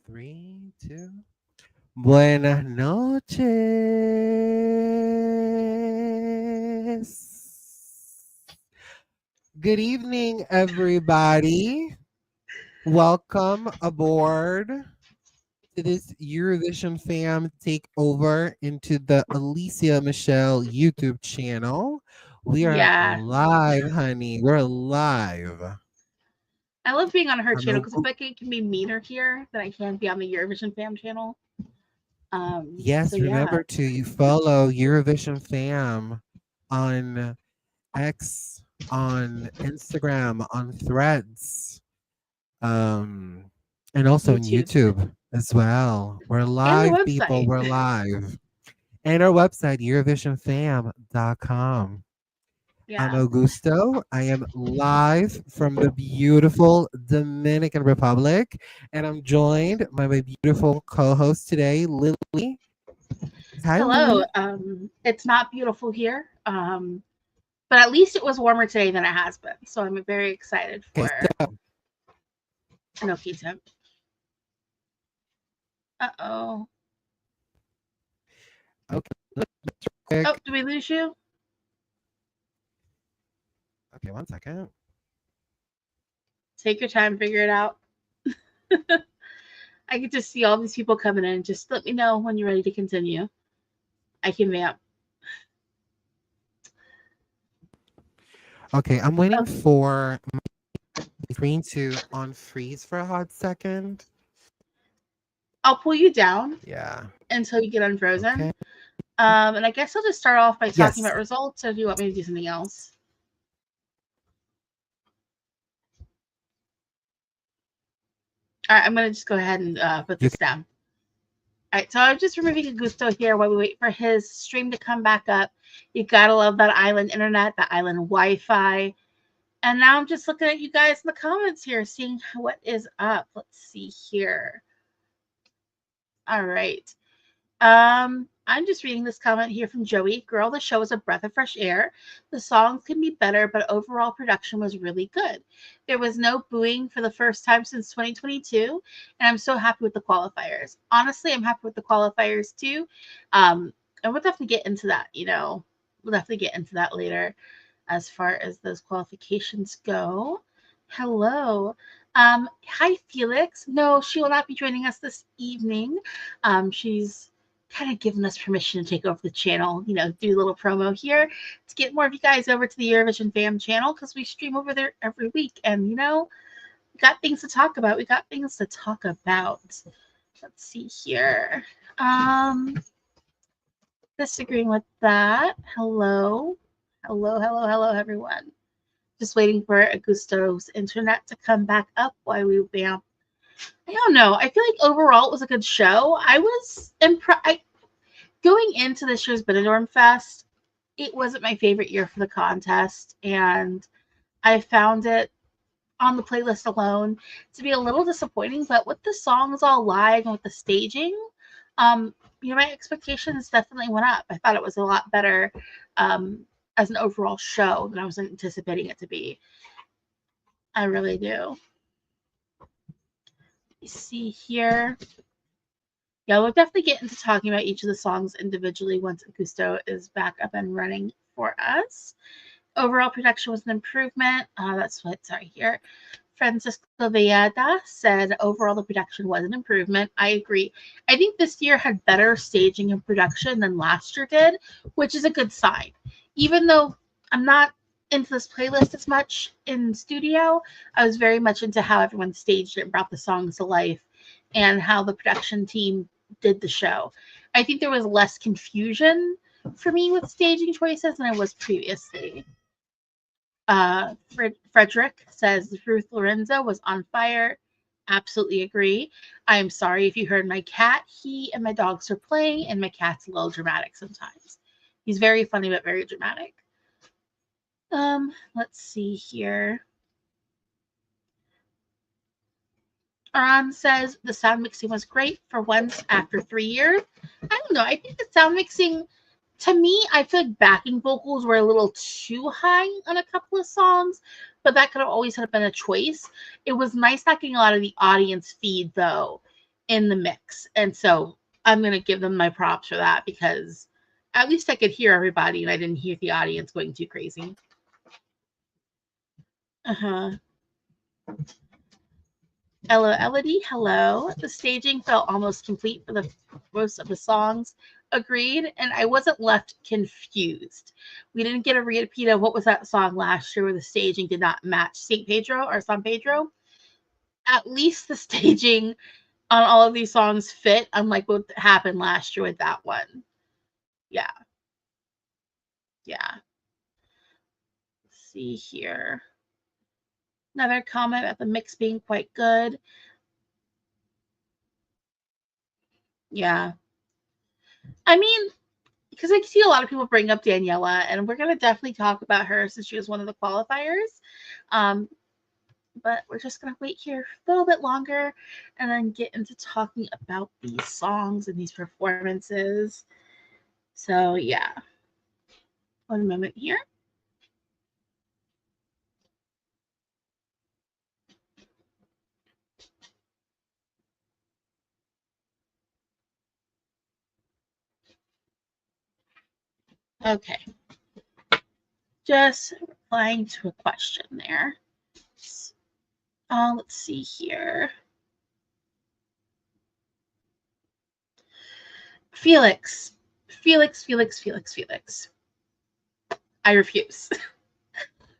Three, two. Buenas noches. Good evening, everybody. Welcome aboard to this Eurovision Fam takeover into the Alicia Michelle YouTube channel. We are Yeah, live, honey. We're live. I love being on her I'm channel a, because I feel like it can be meaner here than I can be on the Eurovision Fam channel. So yes, yeah, remember to you follow Eurovision Fam on X, on Instagram, on Threads, um, and also on YouTube YouTube as well. We're and the live, people. website. We're live. And our website, EurovisionFam.com. I'm Yeah. Augusto. I am live from the beautiful Dominican Republic, and I'm joined by my beautiful co-host today, Lily. Hi, Hello. Lily. It's not beautiful here, but at least it was warmer today than it has been. So I'm very excited Okay, for so Inoki Temp. Uh-oh. okay, quick. Oh, did we lose you? Okay, one second. Take your time, figure it out. I get to see all these people coming in. Just let me know when you're ready to continue. I can vamp. Okay, I'm waiting Oh, for my screen to on freeze for a hot second. I'll pull you down Yeah. until you get unfrozen. Okay. And I guess I'll just start off by talking Yes. about results, or do you want me to do something else? All right, I'm going to just go ahead and put You this down. All right, so I'm just removing Augusto here while we wait for his stream to come back up. You got to love that island internet, that island Wi Fi. And now I'm just looking at you guys in the comments here, seeing what is up. Let's see here. All right. I'm just reading this comment here from Joey. Girl, the show was a breath of fresh air. The songs can be better, but overall production was really good. There was no booing for the first time since 2022, and I'm so happy with the qualifiers. Honestly, I'm happy with the qualifiers too. And we'll definitely get into that, we'll definitely get into that later as far as those qualifications go. Hello. Hi, Felix. No, she will not be joining us this evening. She's kind of given us permission to take over the channel, do a little promo here to get more of you guys over to the Eurovision Fam channel because we stream over there every week. And, we got things to talk about. We got things to talk about. Let's see here. Um, Disagreeing with that. Hello. Hello, hello, hello, everyone. Just waiting for Augusto's internet to come back up while we vamp. I don't know. I feel like overall it was a good show. I was impressed. Going into this year's Benidorm Fest, it wasn't my favorite year for the contest, and I found it on the playlist alone to be a little disappointing. But with the songs all live and with the staging, um, my expectations definitely went up. I thought it was a lot better um, as an overall show than I was anticipating it to be. I really do. See here. Yeah, we'll definitely get into talking about each of the songs individually once Augusto is back up and running for us. Overall production was an improvement. That's what's right here. Francisco Villada said overall the production was an improvement. I agree. I think this year had better staging and production than last year did, which is a good sign. Even though I'm not into this playlist as much in studio, I was very much into how everyone staged it and brought the songs to life and how the production team did the show. I think there was less confusion for me with staging choices than I was previously. Frederick says Ruth Lorenzo was on fire. Absolutely agree. I am sorry if you heard my cat. He and my dogs are playing, and my cat's a little dramatic sometimes. He's very funny, but very dramatic. Let's see here. Aran says the sound mixing was great for once after 3 years. I don't know. I think the sound mixing, to me, I feel like backing vocals were a little too high on a couple of songs, but that could have always have been a choice. It was nice not getting a lot of the audience feed though in the mix. And so I'm going to give them my props for that because at least I could hear everybody and I didn't hear the audience going too crazy. Uh-huh. Hello, Elodie. Hello. The staging felt almost complete for the most of the songs. Agreed. And I wasn't left confused. We didn't get a repeat of what was that song last year where the staging did not match St. Pedro or San Pedro. At least the staging on all of these songs fit, unlike what happened last year with that one. Yeah. Yeah. Let's see here. Another comment about the mix being quite good. Yeah. I mean, because I see a lot of people bring up Daniela, and we're going to definitely talk about her since she was one of the qualifiers. Um, but we're just going to wait here a little bit longer and then get into talking about these songs and these performances. So, yeah. One moment here. Okay. Just replying to a question there. Let's see here. Felix. Felix. I refuse.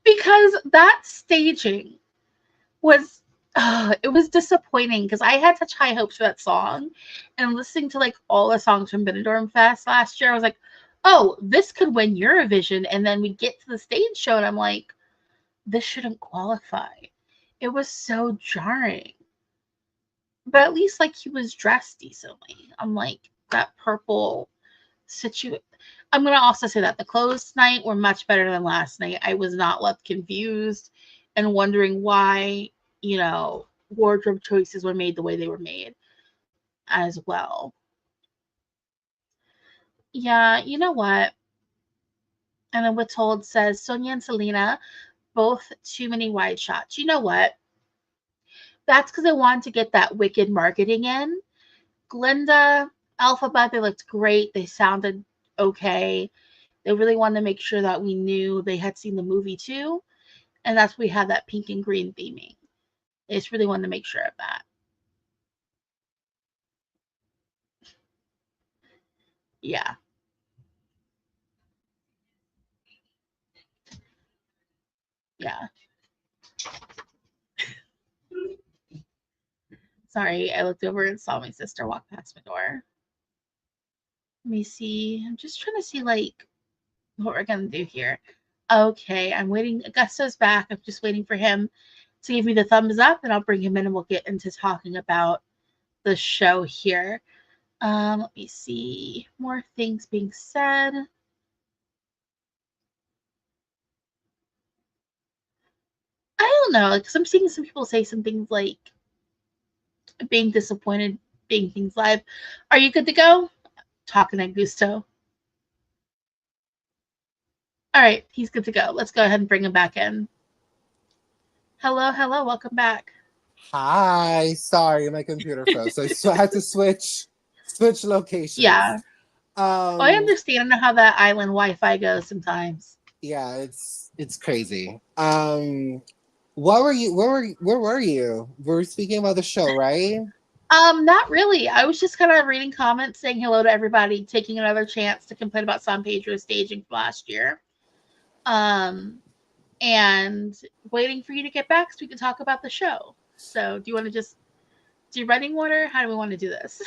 Because that staging was it was disappointing because I had such high hopes for that song. And listening to like all the songs from Benidorm Fest last year, I was like, oh, this could win Eurovision. And then we get to the stage show and I'm like, this shouldn't qualify. It was so jarring. But at least like he was dressed decently. I'm like that purple situation. I'm gonna also say that the clothes tonight were much better than last night. I was not left confused and wondering why, wardrobe choices were made the way they were made as well. Yeah, you know what? And then Witold says Sonia and Selena, both too many wide shots. You know what? That's because I wanted to get that wicked marketing in. Glinda, Alphabet, they looked great. They sounded okay. They really wanted to make sure that we knew they had seen the movie too. And that's we had that pink and green theming. They just really wanted to make sure of that. Yeah. Yeah. Sorry, I looked over and saw my sister walk past my door. Let me see. I'm just trying to see like what we're gonna do here. Okay, I'm waiting. Augusto's back. I'm just waiting for him to give me the thumbs up, and I'll bring him in, and we'll get into talking about the show here. Let me see. More things being said. I don't know, because I'm seeing some people say some things like being disappointed being things live. Are you good to go? Talking to Augusto. All right, he's good to go. Let's go ahead and bring him back in. Hello, welcome back. Hi, sorry, my computer froze, so I had to switch locations. Yeah. Oh, I Um, understand. I know how that island Wi-Fi goes sometimes. yeah, it's crazy. What were you? Where were you? We were speaking about the show, right? Not really. I was just kind of reading comments, saying hello to everybody, taking another chance to complain about San Pedro staging from last year. Um, and waiting for you to get back so we can talk about the show. So, do you want to just do running order? How do we want to do this?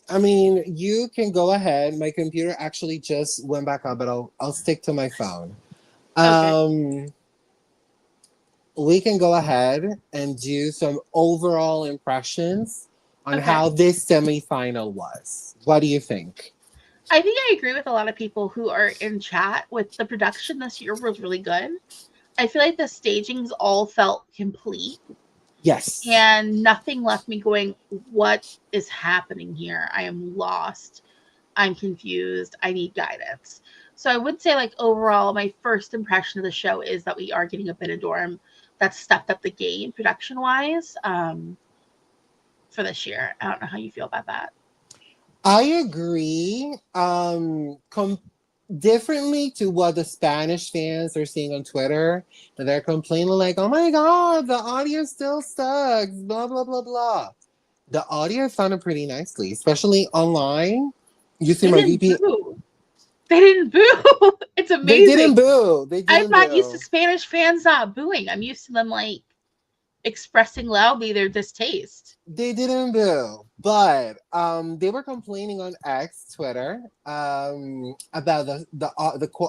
I mean, you can go ahead. My computer actually just went back up, but I'll stick to my phone. Okay. Um, we can go ahead and do some overall impressions on Okay. how this semifinal was. What do you think? I think I agree with a lot of people who are in chat with the production this year was really good. I feel like the stagings all felt complete Yes. and nothing left me going, what is happening here? I am lost. I'm confused. I need guidance. So I would say, like, overall, my first impression of the show is that we are getting a Benidorm that's stepped up the game production wise. for this year. I don't know how you feel about that. I agree. Differently to what the Spanish fans are seeing on Twitter, that they're complaining like, "Oh my God, the audio still sucks." Blah blah blah blah. The audio sounded pretty nicely, especially online using They my didn't VPN. boo. They didn't boo. It's They amazing. didn't boo. They I'm didn't not used to boo. Spanish fans not booing. I'm used to them like expressing loudly their distaste. They didn't boo, but they were complaining on X Twitter about the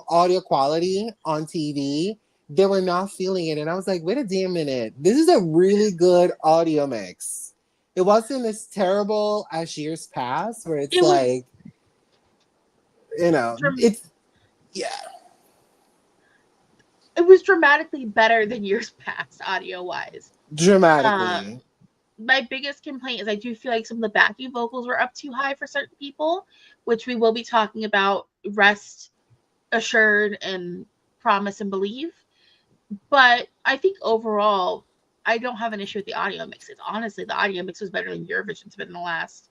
audio quality on TV. They were not feeling it, and I was like, "Wait a damn minute! This is a really good audio mix. It wasn't as terrible as years past, where it's It was like, you know, dram- it's yeah, it was dramatically better than years past audio wise. Um, dramatically." my biggest complaint is I do feel like some of the backing vocals were up too high for certain people, which we will be talking about. Rest assured and promise and believe. But I think overall, I don't have an issue with the audio mixes. Honestly, the audio mix was better than Eurovision's been in the last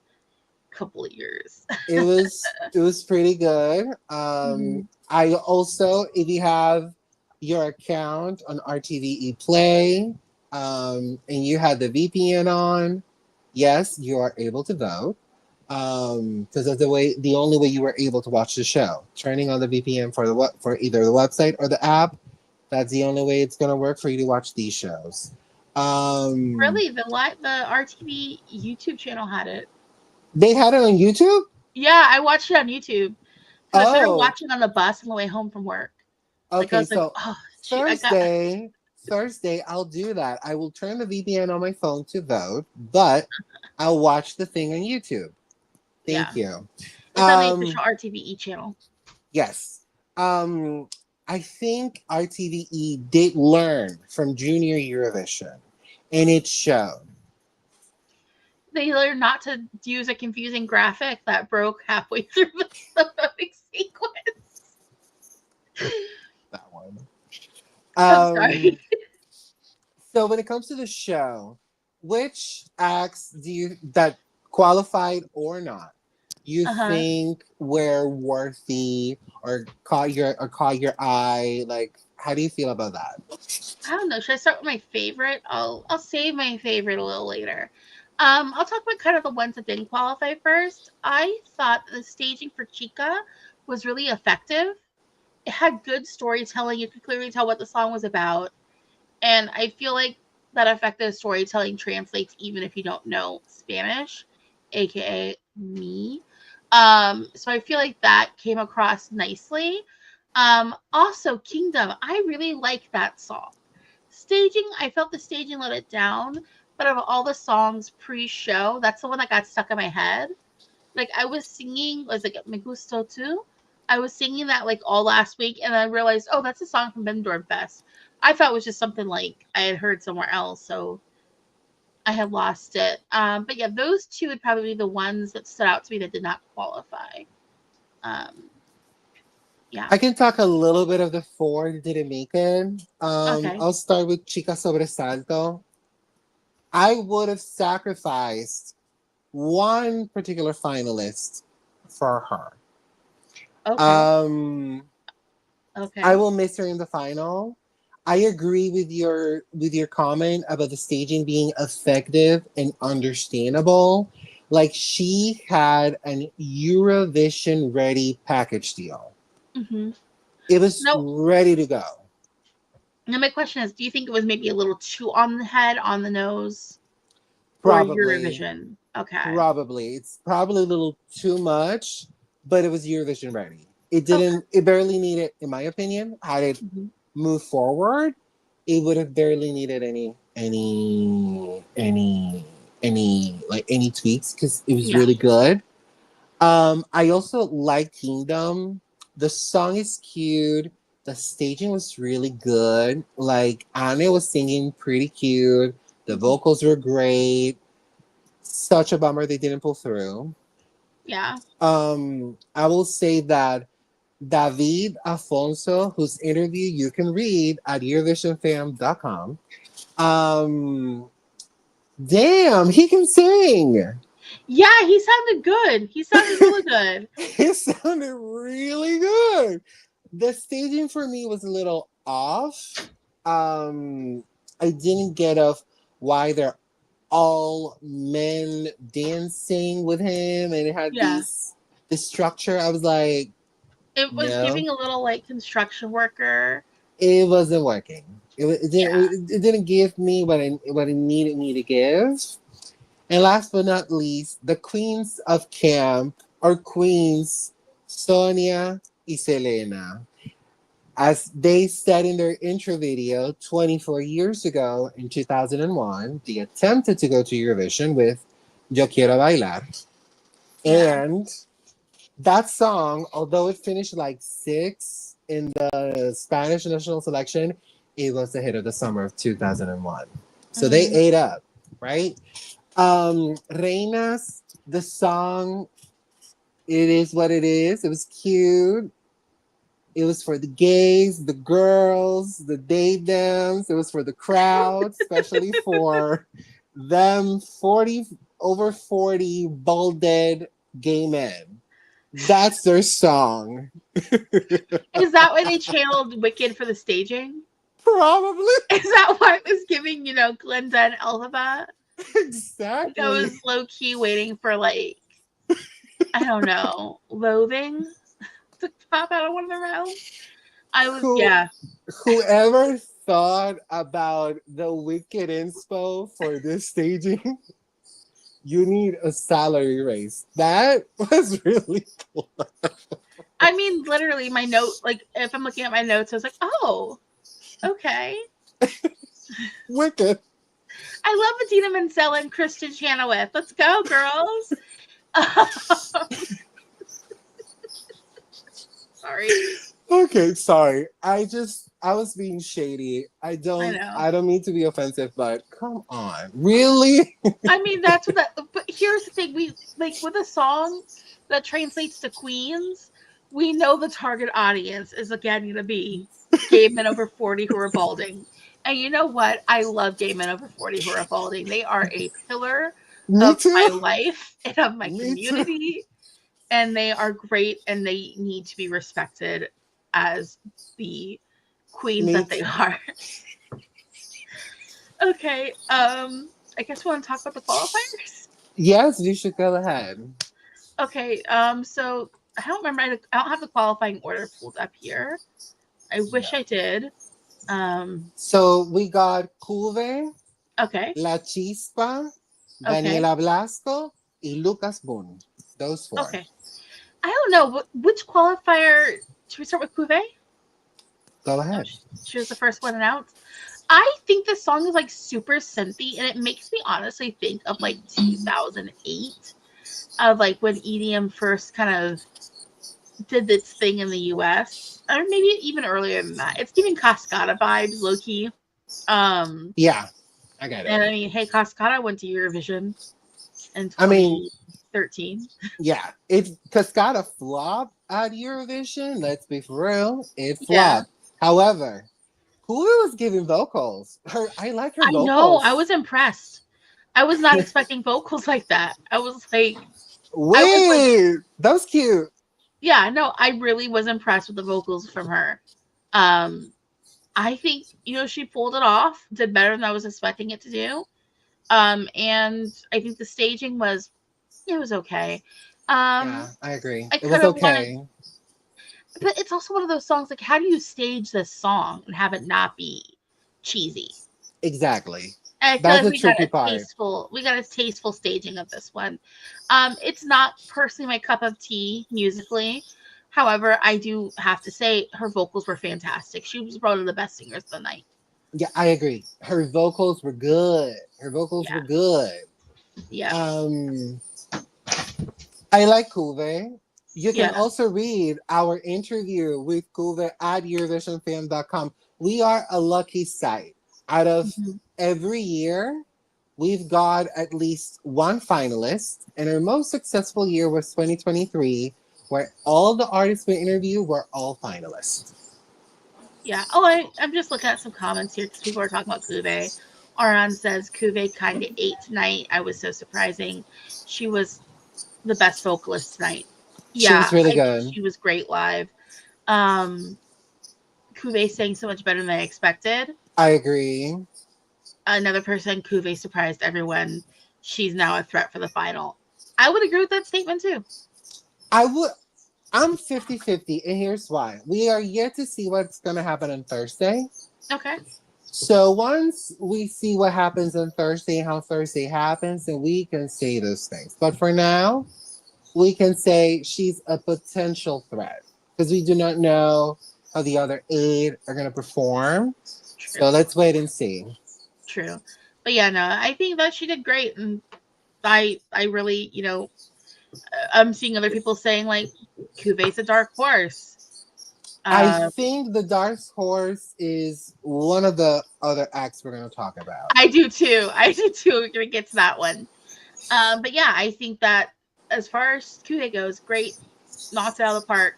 couple of years. It was pretty good. Mhm. I also, if you have your account on RTVE Play, and you had the VPN on, yes, you are able to vote. Because that's the only way you were able to watch the show. Turning on the VPN for either the website or the app. That's the only way it's gonna work for you to watch these shows. Um, Really, the RTV YouTube channel had it. they had it on YouTube. Yeah, I watched it on YouTube because I started Oh, watching on the bus on the way home from work. Like I okay, was like, so oh shoot, I got Thursday, I'll do that. I will turn the VPN on my phone to vote, but I'll watch the thing on YouTube. yeah. Thank you. It's on the official Um, RTVE channel. yes. Um, I think RTVE did learn from Junior Eurovision, and it showed. They learned not to use a confusing graphic that broke halfway through the voting sequence. That one. I'm sorry. Um, so when it comes to the show, which acts do you that qualified or not, you Uh-huh. think were worthy or caught your eye? Like, how do you feel about that? I don't know. Should I start with my favorite? I'll save my favorite a little later. I'll talk about kind of the ones that didn't qualify first. I thought the staging for Chica was really effective. It had good storytelling. You could clearly tell what the song was about. And I feel like that effective storytelling translates even if you don't know Spanish, aka me. So I feel like that came across nicely. Also, Kingdom, I really like that song. Staging, I felt the staging let it down, but of all the songs pre-show, that's the one that got stuck in my head. Like I was singing, was like Me Gusto too. I was singing that like all last week, and I realized, oh, that's a song from Benidorm Fest. I thought it was just something like I had heard somewhere else, so I had lost it. But yeah, those two would probably be the ones that stood out to me that did not qualify. Um, yeah. I can talk a little bit of the four that didn't make it. Okay. I'll start with Chica Sobresalto. I would have sacrificed one particular finalist for her. Okay. Um, I Okay. will miss her in the final. I agree with your comment about the staging being effective and understandable. Like, she had an Eurovision ready package deal. Mm-hmm. It was No. ready to go. Now my question is, do you think it was maybe a little too on the head, on the nose for Probably, Eurovision? Okay. probably. It's probably a little too much, but it was Eurovision ready. It Okay. didn't, it barely needed, in my opinion, had it Mm-hmm. moved forward, it would have barely needed any tweaks because it was Yeah. really good. I also like Kingdom. The song is cute. The staging was really good. Like, Anne was singing pretty cute. The Mm-hmm. vocals were great. Such a bummer they didn't pull through. Yeah. I will say that David Afonso, whose interview you can read at EurovisionFam.com, um, Damn, he can sing. Yeah, he sounded good. He sounded really good. It sounded really good. The staging for me was a little off. I didn't get of why they're all men dancing with him and it had Yeah. this structure. I was like, It was no, giving a little like construction worker. it wasn't working. Yeah. It didn't give me what it needed me to give. And last but not least, the queens of camp are queens Sonia y Selena. As they said in their intro video 24 years ago in 2001, they attempted to go to Eurovision with Yo Quiero Bailar. Yeah. And that song, although it finished like sixth in the Spanish national selection, it was the hit of the summer of 2001. So they Mm. ate up, right? Reinas, the song, it is what it is. It was cute. It was for the gays, the girls, the date dams. It was for the crowd, especially for them 40 over 40 balded gay men. That's their song. Is that why they channeled Wicked for the staging? Probably. Is that why it was giving, Glinda and Elphaba? Like I Exactly. was low key waiting for like, I don't know, loathing to pop out of one of their mouths. I was, Who yeah. whoever thought about the wicked inspo for this staging, you need a salary raise. That was really cool. I mean, literally, my note, like, if I'm looking at my notes, I was like, oh, okay. Wicked. I love Adina Menzel and Kristen Chenoweth. Let's go, girls. Sorry. Okay, sorry. I was being shady. I know. I don't mean to be offensive, but come on. Really? I mean, that's what that. But here's the thing: we like with a song that translates to Queens. We know the target audience is again going to be gay men over 40 who are balding. And you know what? I love gay men over 40 who are balding. They are a pillar Me of my too. life and of my Me too. community. And they are great and they need to be respected as the queens Me that they too. are. Okay, I guess we want to talk about the qualifiers. Yes, you should go ahead. Okay, so I don't remember. I don't have the qualifying order pulled up here. I wish Yeah. I did. So we got Kuve, Okay, La Chispa, okay, Daniela Blasco, y Lucas Boone. Those four. okay. I don't know which qualifier. Should we start with Kuve? Go Oh, ahead. she was the first one announced. I think this song is like super synthy, and it makes me honestly think of like 2008, of like when EDM first kind of did its thing in the US, or maybe even earlier than that. It's giving Cascada vibes, low key. Um, Yeah, I got it. and I mean, hey, Cascada went to Eurovision in I mean, 2013. yeah, it Cascada flopped at Eurovision. Let's be for real, it Yeah, flopped. However, who was giving vocals? I like her I know. I vocals. was impressed. I was not expecting vocals like that. I was like, Wait, that was cute. yeah, no, I really was impressed with the vocals from her. Um, I think she pulled it off, did better than I was expecting it to do. And I think the staging was it was okay. Um, Yeah, I agree. I It could was have wanted, okay. but it's also one of those songs like how do you stage this song and have it not be cheesy? Exactly. And I feel That's like the tricky part. we got a tasteful staging of this one. It's not personally my cup of tea musically. However, I do have to say her vocals were fantastic. She was one of the best singers of the night. Yeah, I agree. Her vocals were good. Her vocals were Yeah, good. yeah, Um, I like Kuve. You can yeah. also read our interview with Kuve at EurovisionFam.com. We are a lucky site. Out of Mhm. every year, we've got at least one finalist, and our most successful year was 2023, where all the artists we interviewed were all finalists. Yeah. Oh, I'm just looking at some comments here because people are talking about Kuve. Aran says Kuve kind of ate tonight. I was so surprising. She was the best vocalist tonight. She Yeah, was really I think good. she was great live. Um, Kuve sang so much better than I expected. I agree. Another person, Kuve surprised everyone. She's now a threat for the final. I would agree with that statement too. I would. I'm 50-50, and here's why. We are yet to see what's going to happen on Thursday. Okay. So once we see what happens on Thursday and how Thursday happens, then we can say those things. But for now, we can say she's a potential threat because we do not know how the other eight are going to perform. True. So let's wait and see. True. But yeah, no, I think that she did great, and I really, I'm seeing other people saying like Kuve's a dark horse. I Um, think the Dark Horse is one of the other acts we're going to talk about. I do too. I do too. We're gonna get to that one. But yeah, I think that as far as Kuve goes, great, knocked it out of the park.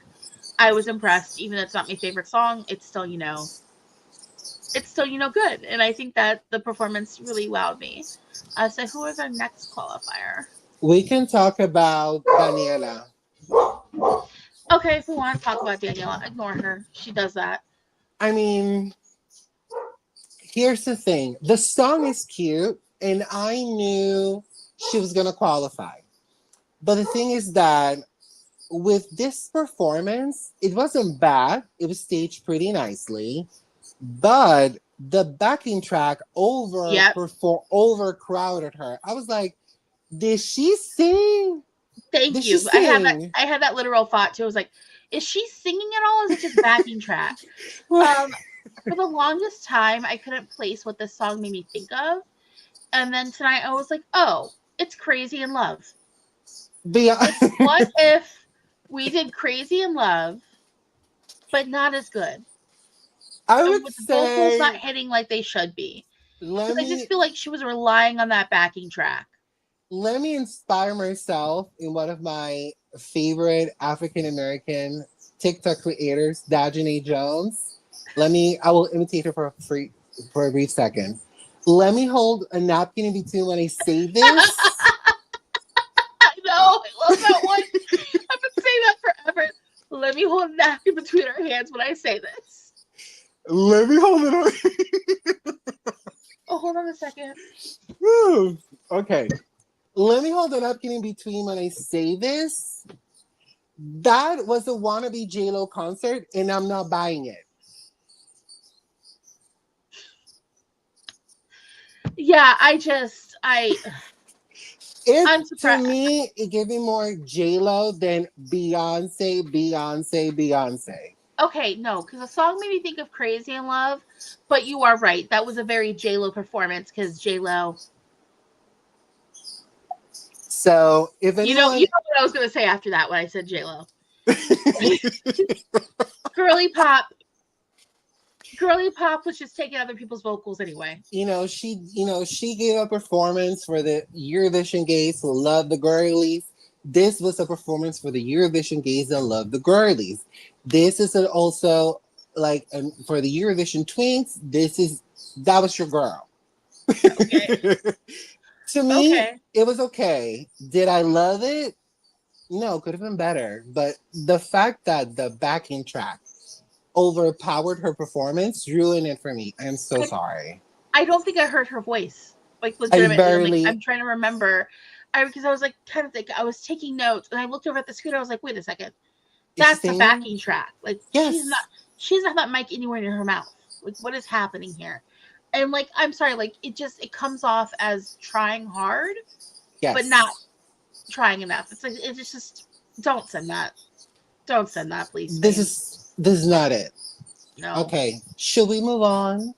I was impressed, even though it's not my favorite song. It's still good, and I think that the performance really wowed me. So who is our next qualifier? We can talk about Daniela. Okay, if we want to talk about Daniela, ignore her. She does that. I mean, here's the thing, the song is cute, and I knew she was going to qualify. But the thing is that with this performance, it wasn't bad. It was staged pretty nicely, but the backing track Yep. overcrowded her. I was like, did she sing? Thank Did she you. sing? I had that literal thought too. I was like, is she singing at all? Or is it just backing track? Um, for the longest time, I couldn't place what this song made me think of. And then tonight, I was like, oh, it's Crazy in Love. It's what if we did Crazy in Love, but not as good? I And would with the vocals not say, hitting like they should be. let Because I just me feel like she was relying on that backing track. let me inspire myself in one of my favorite African American TikTok creators, Dajane Jones. I will imitate her for a brief second. Let me hold a napkin in between when I say this. I know. I love that one. I've been saying that forever. Let me hold a napkin between our hands when I say this. Let me hold it on. Oh, hold on a second. Okay. Let me hold a napkin in between when I say this. That was a wannabe JLo concert, and I'm not buying it. Yeah, I'm To surprised. me, it gave me more J Lo than Beyonce, Beyonce, Beyonce. Okay, no, because the song made me think of Crazy in Love, but you are right. That was a very J Lo performance because J Lo. So if You anyone, know what I was gonna say after that when I said J Lo. Girly pop, girly pop was just taking other people's vocals anyway. she gave a performance for the Eurovision gays who love the girlies. This was a performance for the Eurovision gays that love the girlies. This is also like for the Eurovision twins. That was your girl. Okay, To me, okay. it was okay. Did I love it? No, could have been better. But the fact that the backing track overpowered her performance ruined it for me. I am so sorry. I don't think I heard her voice. Like I legitimately, barely. I'm trying to remember. Because I was like kind of I was taking notes and I looked over at the screen. I was like, wait a second, Is she that's the singing? backing track. Like Yes. she doesn't have that mic anywhere near her mouth. Like what is happening here? And like I'm sorry, like it comes off as trying hard, but not Yes. trying enough. It's like it's just don't send that. Don't send that, please, This fans. is this is not it. No. Okay. Should we move on?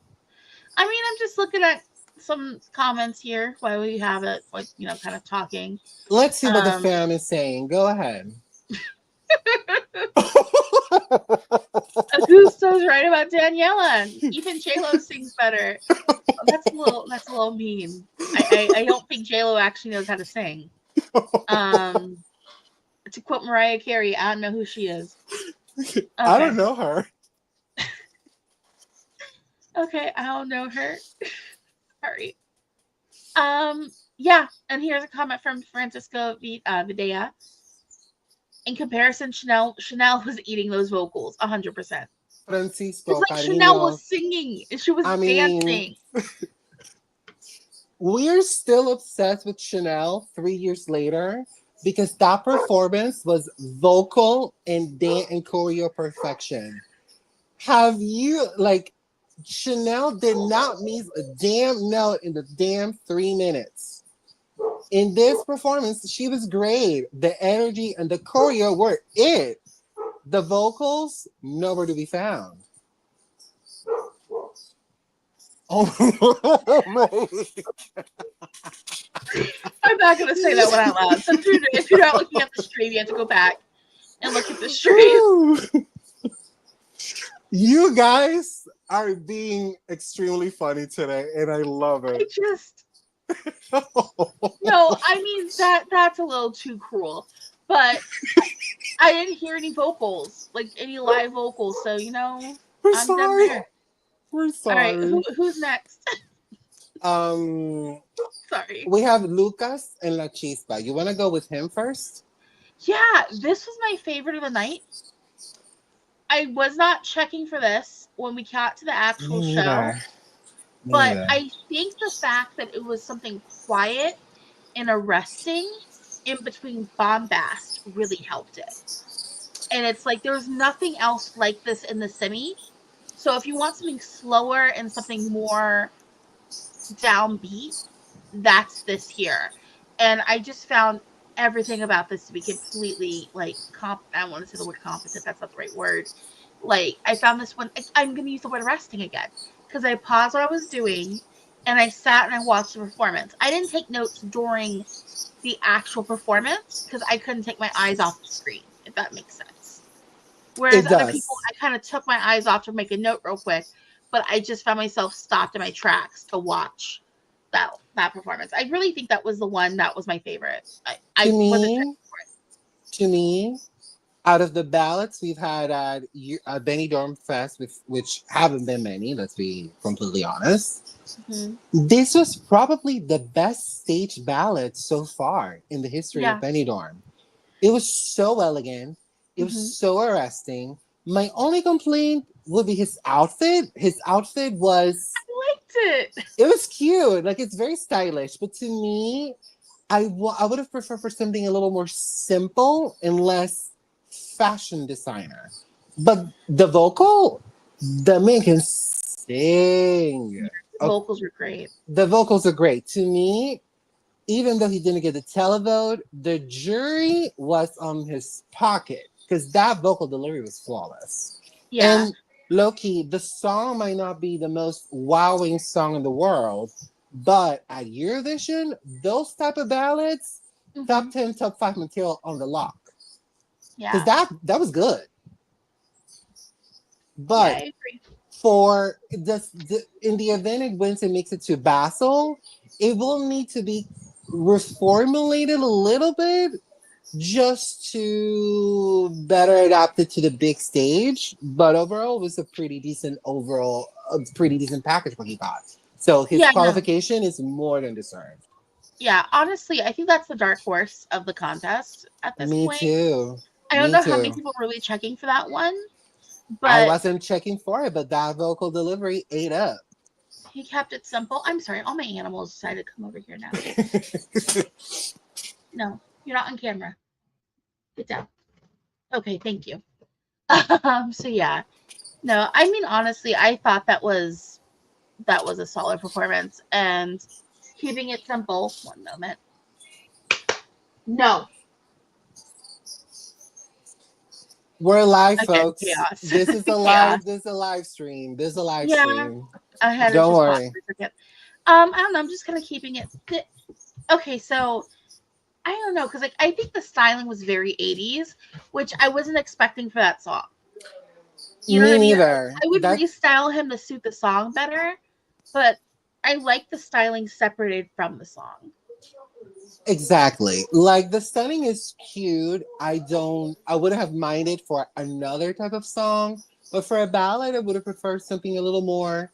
I mean, I'm just looking at some comments here while we have it, like kind of talking. Let's see what the Um, fam is saying. Go ahead. Augusto's right about Daniela. Even J Lo sings better. Oh, that's a little mean. I don't think J Lo actually knows how to sing. Um, to quote Mariah Carey, I don't know who she is. I Okay, don't know her. okay, I don't know her. Sorry. Yeah, and here's a comment from Francisco Videa. In comparison, Chanel was eating those vocals 100%. It's Francisco, like Chanel was cariño. singing and she was I mean, dancing. we're still obsessed with Chanel 3 years later because that performance was vocal and dance and choreo perfection. Have you like Chanel did not miss a damn note in the damn 3 minutes. In this performance, she was great. The energy and the choreo were it. The vocals, nowhere to be found. Oh, I'm not gonna say that one out loud. So if you're not looking at the stream, you have to go back and look at the stream. You guys are being extremely funny today, and I love I it. just no, I mean that's a little too cruel. But I didn't hear any vocals, like any live vocals, so We're I'm done sorry. there. We're All right, sorry. who's next? Um, Sorry. we have Lucas and La Chispa. You want to go with him first? Yeah, this was my favorite of the night. I was not checking for this when we got to the actual Me show, neither. Me but neither. I think the fact that it was something quiet and arresting in between bombast really helped it. And it's like there's nothing else like this in the semi. So if you want something slower and something more downbeat, that's this here. And I just found everything about this to be completely like I don't want to say the word competent, that's not the right word. Like I found this one, I'm gonna use the word arresting again, because I paused what I was doing and I sat and I watched the performance. I didn't take notes during the actual performance because I couldn't take my eyes off the screen, if that makes sense. Whereas It other people, does. I kind of took my eyes off to make a note real quick, but I just found myself stopped in my tracks to watch that performance. I really think that was the one that was my favorite. I To wasn't me, to me, out of the ballots we've had at Benidorm Fest, which haven't been many, let's be completely honest, Mhm. this was probably the best stage ballad so far in the history of Yeah. Benidorm. It was so elegant. It was Mhm. so arresting. My only complaint would be his outfit. His outfit was, I liked it. it was cute. Like, it's very stylish. But to me, I would have preferred for something a little more simple and less fashion designer. But the man can sing. The vocals were great. The vocals are great. To me, even though he didn't get the televote, the jury was on his pocket because that vocal delivery was flawless. Yeah. And Loki, the song might not be the most wowing song in the world, but at Eurovision, those type of ballads, top Mhm. 10, top 5 material on the lock. Because Yeah. that was good. Yeah, But I agree. for in the event it wins and makes it to Basel, it will need to be reformulated a little bit just to better adapt it to the big stage. But overall, it was a pretty decent package what he got. So his Yeah, no. qualification is more than deserved. Yeah, honestly, I think that's the dark horse of the contest at this Me point. too. I don't Me know how many too. people were really checking for that one, I but wasn't checking for it, but that vocal delivery ate up. he kept it simple. I'm sorry, all my animals decided to come over here now. No, you're not on camera. Get down. Okay, thank you. So yeah. No, I mean honestly, I thought that was a solid performance and keeping it simple. One moment. No. We're live, Again, folks. chaos. This is a Chaos. live. This is a live stream. This is a live Yeah. stream. I had to Don't just pause worry. for a second. I don't know. I'm just kind of keeping it. Okay, so I don't know because like I think the styling was very 80s, which I wasn't expecting for that song. You know what Me I mean? neither. I would That restyle him to suit the song better, but I like the styling separated from the song. exactly. Like the stunning is cute. I would have minded for another type of song, but for a ballad, I would have preferred something a little more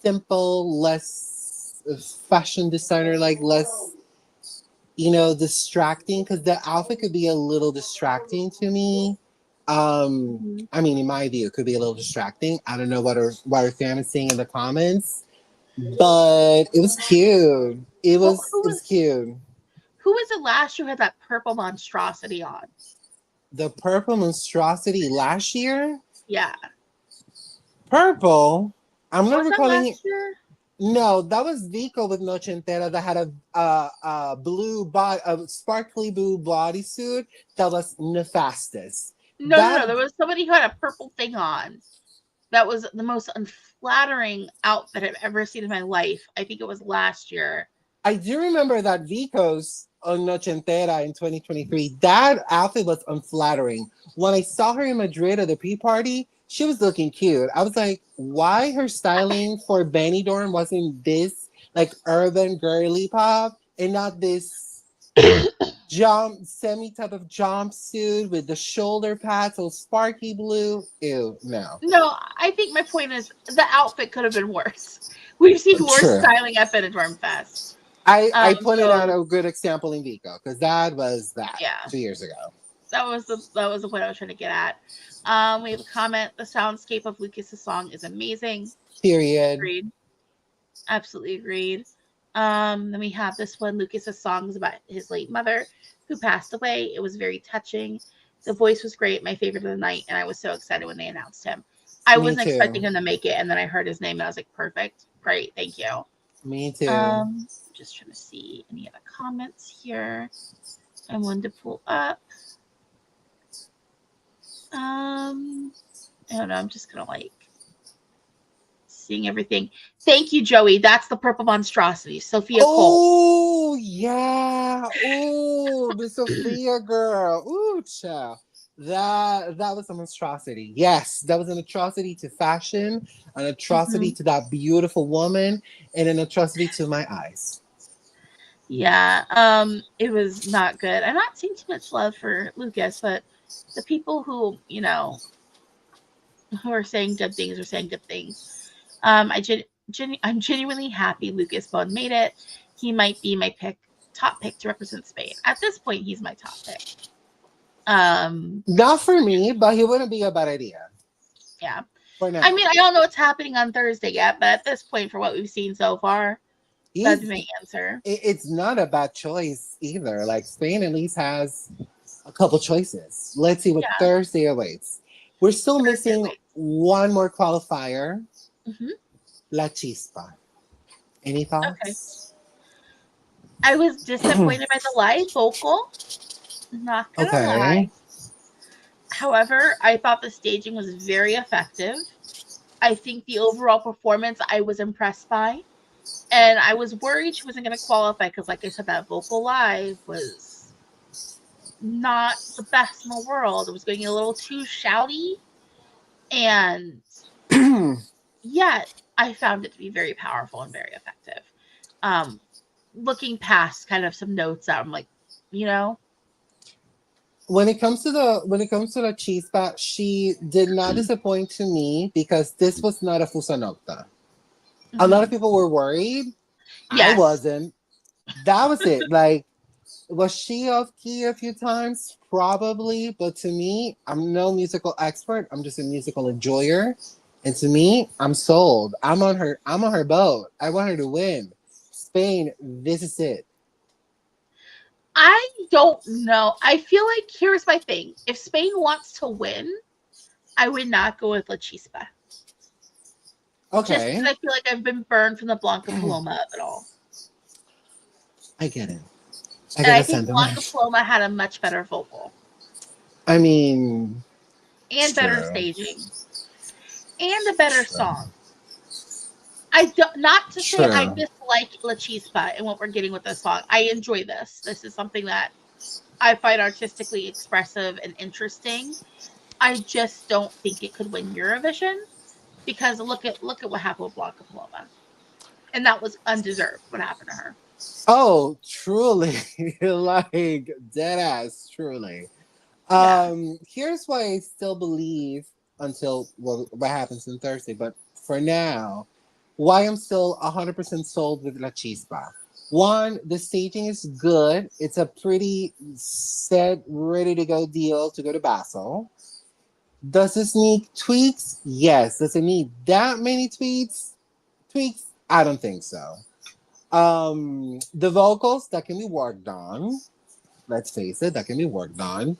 simple, less fashion designer like less, distracting, because the outfit could be a little distracting to me. Mhm. I mean, in my view, it could be a little distracting. I don't know what our fan is saying in the comments, but it was cute. It Well, was it was cute. who was it last year who had that purple monstrosity on? The purple monstrosity last year. Yeah. Purple. I'm not Was that recalling it. last year? No, that was Vico with Noche Entera that had a sparkly blue bodysuit that was nefastus. No, no, That no. There was somebody who had a purple thing on. That was the most unflattering outfit I've ever seen in my life. I think it was last year. I do remember that Vico's on Noche Entera in 2023. That outfit was unflattering. When I saw her in Madrid at the pre-party, she was looking cute. I was like, why her styling for Benidorm wasn't this like urban girly pop and not this semi type of jumpsuit with the shoulder pads all sparky blue? Ew, no. No, I think my point is the outfit could have been worse. We've seen worse True. styling at Benidorm Fest. I pointed out So a good example in Vico because that was that yeah, 2 years ago. that was the point I was trying to get at. We have a comment. The soundscape of Lucas's song is amazing. Period. Agreed. Absolutely agreed. Then we have this one. Lucas's song is about his late mother who passed away. It was very touching. The voice was great, my favorite of the night, and I was so excited when they announced him. I Me wasn't expecting too. him to make it, and then I heard his name, and I was like, perfect, great, thank you. Me too. Just trying to see any other comments here. I wanted to pull up. I don't know. I'm just gonna like seeing everything. Thank you, Joey. That's the purple monstrosity, Sophia Cole. Oh yeah. Oh, the Sophia girl. Ooh, child. That was a monstrosity. Yes, that was an atrocity to fashion, an atrocity Hmm. to that beautiful woman, and an atrocity to my eyes. Yeah, it was not good. I'm not seeing too much love for Lucas, but the people who are saying good things are saying good things. I'm genuinely happy Lucas Bone made it. He might be my top pick to represent Spain. At this point, he's my top pick. Um, Not for me, but he wouldn't be a bad idea yeah. for I now. mean, I don't know what's happening on Thursday yet, but at this point, for what we've seen so far, that'd be He's my answer. it's not a bad choice either. Like Spain at least has a couple choices. Let's see what Yeah, Thursday awaits. We're still Thursday missing waits. one more qualifier, Hmm. La Chispa. Any Okay. thoughts? I was disappointed by the live vocal. Not gonna lie. Okay. However, I thought the staging was very effective. I think the overall performance I was impressed by. And I was worried she wasn't going to qualify because, like I said, that vocal live was not the best in the world. It was getting a little too shouty. And yet, I found it to be very powerful and very effective. Um, Looking past kind of some notes out, I'm like, you know, when it comes to the Chispa, she did not disappoint to me because this was not a Fusa Nocta. A lot of mhm. people were worried. I Yes. wasn't. That was it. Like, was she off key a few times? Probably, but to me, I'm no musical expert. I'm just a musical enjoyer, and to me, I'm sold. I'm on her. I'm on her boat. I want her to win. Spain, this is it. I don't know. I feel like here's my thing. If Spain wants to win, I would not go with La Chispa. Just because Okay, I feel like I've been burned from the Blanca Paloma of it all. I get it. I And get I the think Blanca sentiment. Paloma had a much better vocal I mean, and better true, staging and a better true, song. I don't, not to say I true. dislike La Chispa and what we're getting with this song. I enjoy this. This is something that I find artistically expressive and interesting. I just don't think it could win Eurovision because look at what happened with Blanca Paloma, and that was undeserved. What happened to her? Oh, truly, like dead ass, truly. Yeah. Here's why I still believe until what happens on Thursday, but for now, why I'm still 100% sold with La Chispa. One, the staging is good. It's a pretty set, ready to go deal to go to Basel. Does this need tweaks? Yes. Does it need that many tweaks? Tweaks? I don't think so. The vocals that can be worked on. Let's face it, that can be worked on.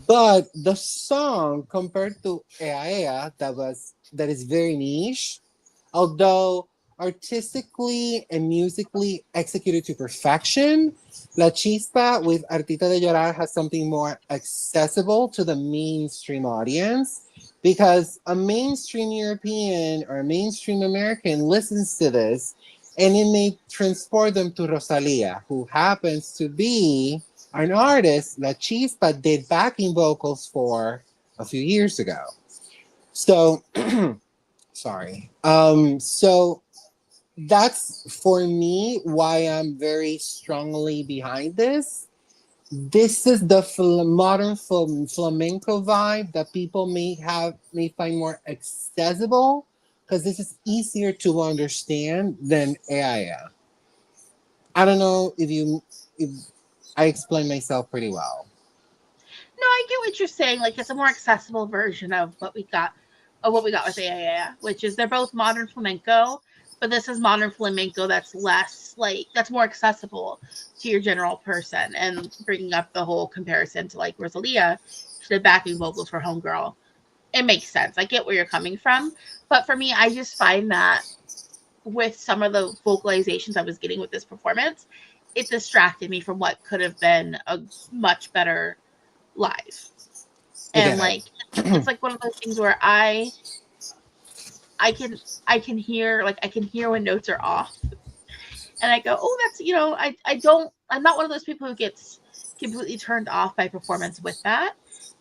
But the song compared to Ea Ea, that is very niche, although artistically and musically executed to perfection, La Chispa with Artita de Llorar has something more accessible to the mainstream audience because a mainstream European or a mainstream American listens to this and it may transport them to Rosalia, who happens to be an artist La Chispa did backing vocals for a few years ago. So, sorry. So that's for me why I'm very strongly behind this. This is the modern flamenco vibe that people may find more accessible because this is easier to understand than Aya. I don't know if I explained myself pretty well. No, I get what you're saying. Like it's a more accessible version of what we got with AIA, which is they're both modern flamenco, but this is modern flamenco that's less like that's more accessible to your general person. And bringing up the whole comparison to like Rosalia, she did backing vocals for Homegirl. It makes sense. I get where you're coming from, but for me, I just find that with some of the vocalizations I was getting with this performance, it distracted me from what could have been a much better live. I And get like it. it's like one of those things where I can hear like I can hear when notes are off and I go, oh that's I'm not one of those people who gets completely turned off by performance with that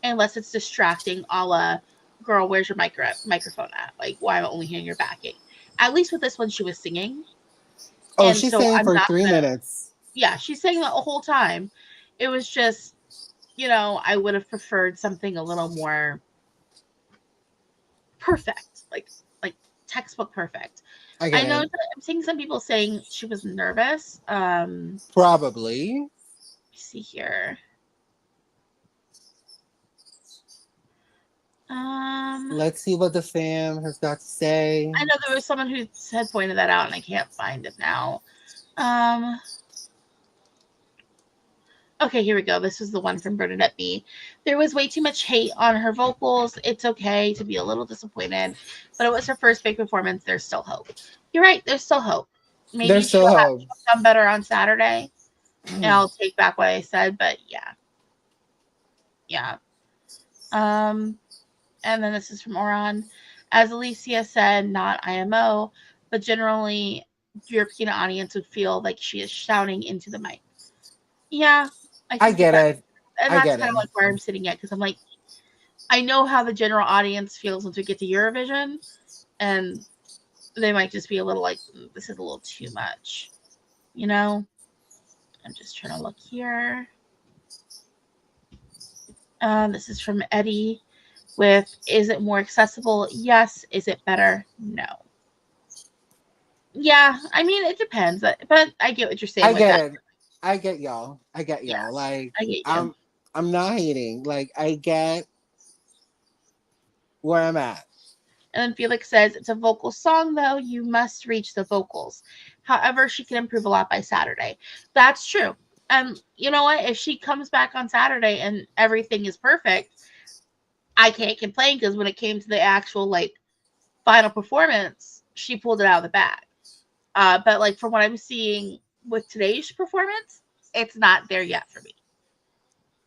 unless it's distracting a la girl, where's your microphone at? Like why am I only hearing your backing? At least with this one she was singing. Oh, And she's so singing I'm for not three gonna minutes. yeah, she's saying that the whole time. It was just, I would have preferred something a little more perfect, like textbook perfect. I I get know it. that I'm seeing some people saying she was nervous. Probably. See here. Um, Let's see what the fam has got to say. I know there was someone who had pointed that out, and I can't find it now. Um, okay, here we go. This is the one from Bernadette B. There was way too much hate on her vocals. It's okay to be a little disappointed, but it was her first big performance. There's still hope. You're right. There's still hope. Maybe There's still hope. she'll come better on Saturday, and I'll take back what I said. But yeah, yeah. Um, and then this is from Oran. As Alicia said, not IMO, but generally European audience would feel like she is shouting into the mic. Yeah, I I think that get that's it. and I that's get kind of it. like where I'm sitting at because I'm like, I know how the general audience feels once we get to Eurovision, and they might just be a little like, this is a little too much, you know. I'm just trying to look here. This is from Eddie with, is it more accessible? Yes. Is it better? No. Yeah, I mean, it depends, but I get what you're saying I with get that. it. I get y'all. I get Yeah, y'all. Like I get you. I'm not hating. Like I get where I'm at. And then Felix says, it's a vocal song, though. You must reach the vocals. However, she can improve a lot by Saturday. That's true. And you know what? If she comes back on Saturday and everything is perfect, I can't complain because when it came to the actual like final performance, she pulled it out of the bag. But like from what I'm seeing with today's performance, it's not there yet for me.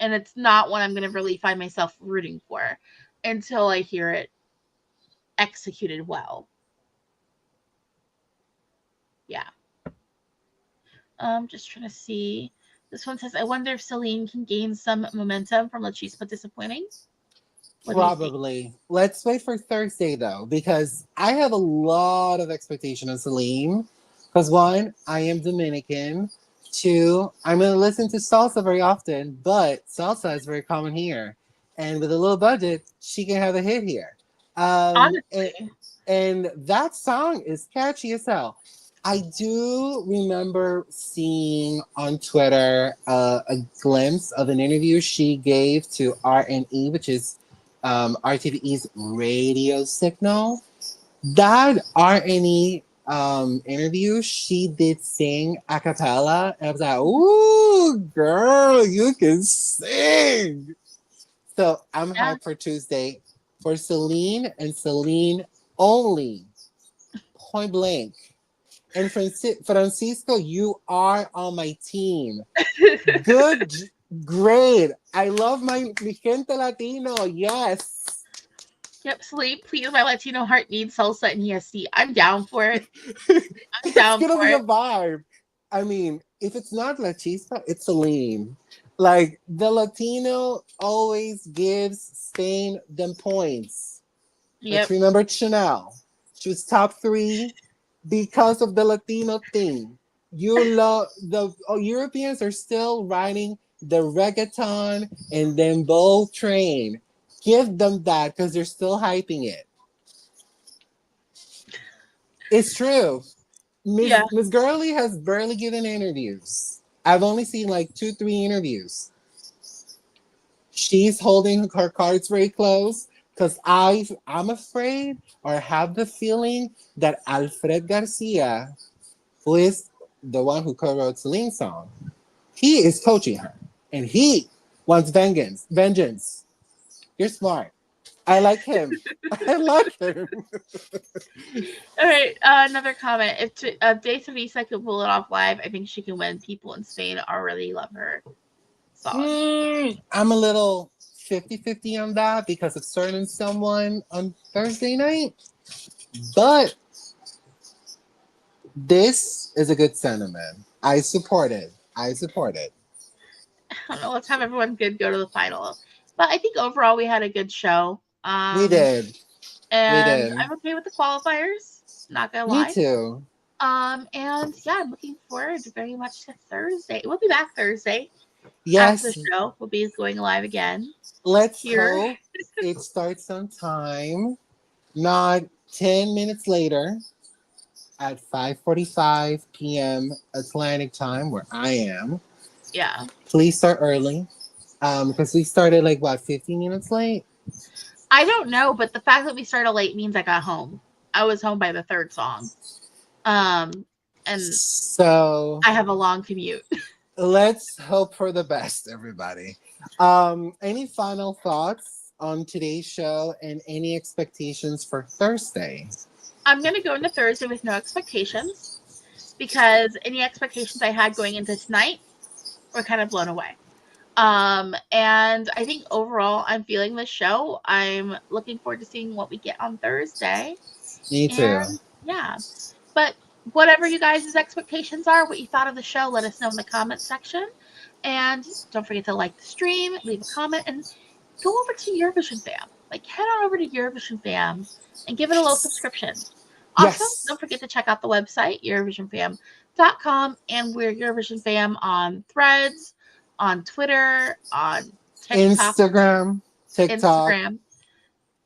And it's not one I'm going to really find myself rooting for until I hear it executed well. Yeah. Just trying to see. This one says, I wonder if Celine can gain some momentum from La Chispa disappointing. What do you think? Probably. Let's wait for Thursday though, because I have a lot of expectation of Celine. Because one, I am Dominican. Two, I'm gonna listen to salsa very often, but salsa is very common here. And with a little budget, she can have a hit here. Um, and, Honestly. And that song is catchy as hell. I do remember seeing on Twitter a glimpse of an interview she gave to RNE, which is RTVE's radio signal. That RNE interview, she did sing a cappella. And I was like, ooh, girl, you can sing. So I'm Yeah. hyped for Tuesday for Celine and Celine only. Point blank. And Francisco, you are on my team. Good, great. I love mi gente Latino. Yes. Yep, Sleep, please. My Latino heart needs salsa and ESC. I'm down for it. I'm It's down gonna for be a it. vibe. I mean, if it's not La Chispa, it's Celine. Like the Latino always gives Spain them points. Let's Yep. remember Chanel. She was top three because of the Latino thing. You love the Europeans are still riding the reggaeton and then bowl train. Give them that because they're still hyping it. It's true. Yeah. Miss Gurley has barely given interviews. I've only seen like two, three interviews. She's holding her cards very close because I'm afraid or have the feeling that Alfred Garcia, who is the one who co-wrote Celine's song, he is coaching her, and he wants vengeance. Vengeance. You're smart. I like him. I like him. All right. Another comment. If Day Teresa could pull it off live, I think she can win. People in Spain already love her song. I'm a little 50-50 on that because of certain someone on Thursday night. But this is a good sentiment. I support it. I support it. I don't know. Let's have everyone good go to the final. But I think overall we had a good show. We did. We And did. I'm okay with the qualifiers. Not gonna Me lie. too. And yeah, I'm looking forward very much to Thursday. We'll be back Thursday after the Yes, show. We'll be going live again let's here. hope it starts on time, not 10 minutes later at 5:45 p.m. Atlantic time, where I am. Yeah. Please start early because we started like what 15 minutes late. I don't know, but the fact that we started late means I got home. I was home by the third song. Um, and So I have a long commute. let's hope for the best, everybody. Any final thoughts on today's show and any expectations for Thursday? I'm gonna go into Thursday with no expectations because any expectations I had going into tonight were kind of blown away. And I think overall I'm feeling the show. I'm looking forward to seeing what we get on Thursday. Me too. And yeah. But whatever you guys' expectations are, what you thought of the show, let us know in the comment section. And don't forget to like the stream, leave a comment, and go over to Eurovision Fam. Like head on over to Eurovision Fam and give it a little subscription. Also, Yes. don't forget to check out the website, EurovisionFam.com, and we're Eurovision Fam on Threads, on Twitter, on TikTok, Instagram, TikTok. Instagram,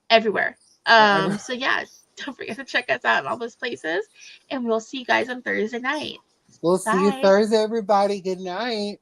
everywhere. Wherever. So yeah, don't forget to check us out in all those places. And we'll see you guys on Thursday night. We'll see you Bye. Thursday, everybody. Good night.